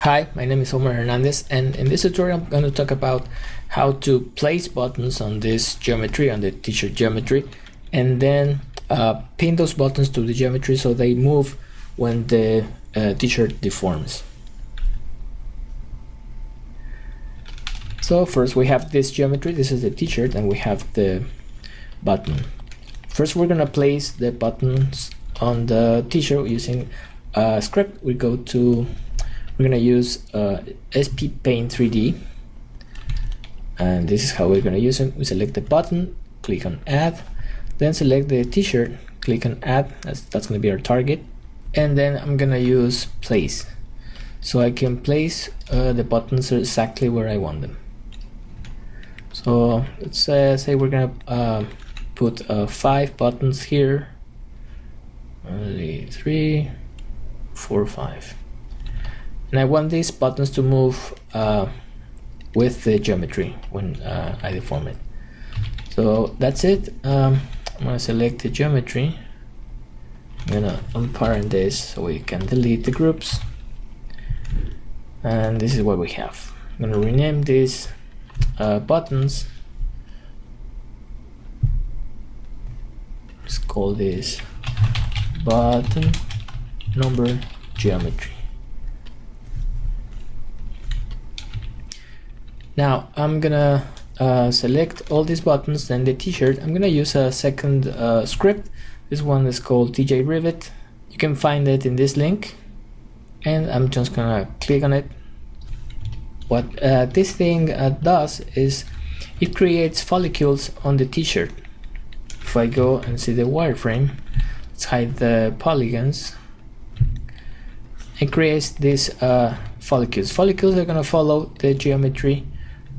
Hi, my name is Omar Hernández, and in this tutorial I'm going to talk about how to place buttons on this geometry, on the t-shirt geometry, and then pin those buttons to the geometry so they move when the t-shirt deforms. So first we have this geometry, this is the t-shirt, and we have the button. First we're going to place the buttons on the t-shirt using a script. We're going to use SP Paint 3D, and this is how we're going to use it. We select the button, click on add, then select the t-shirt, click on add, that's going to be our target, and then I'm going to use place, so I can place the buttons exactly where I want them. So let's say we're going to put 5 buttons here, 3, 4, 5. And I want these buttons to move with the geometry when I deform it. So that's it. I'm going to select the geometry. I'm going to unparent this so we can delete the groups. And this is what we have. I'm going to rename these buttons. Let's call this button number geometry. Now I'm gonna select all these buttons, then the t-shirt. I'm gonna use a second script. This one is called TJ Rivet. You can find it in this link, and I'm just gonna click on it. What this thing does is it creates follicles on the t-shirt. If I go and see the wireframe, let's hide the polygons. It creates these follicles. Follicles are gonna follow the geometry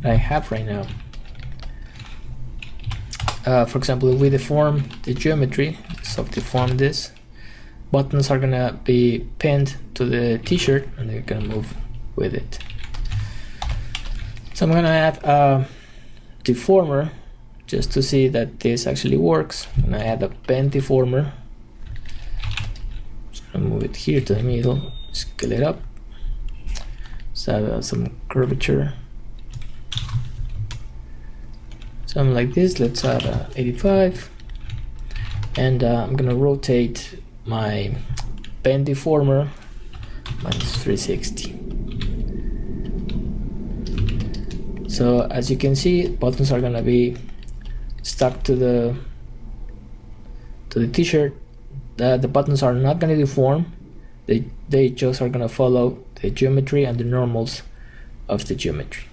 I have right now. For example, if we deform the geometry, so deform this, buttons are gonna be pinned to the t-shirt and they're gonna move with it. So I'm gonna add a deformer just to see that this actually works. I'm gonna add a pen deformer. Just gonna move it here to the middle, scale it up, so add some curvature. Something like this. Let's add 85, and I'm gonna rotate my pen deformer minus 360. So as you can see, buttons are gonna be stuck to the t-shirt. The buttons are not gonna deform. They just are gonna follow the geometry and the normals of the geometry.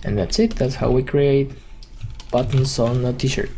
And that's it. That's how we create buttons on a t-shirt.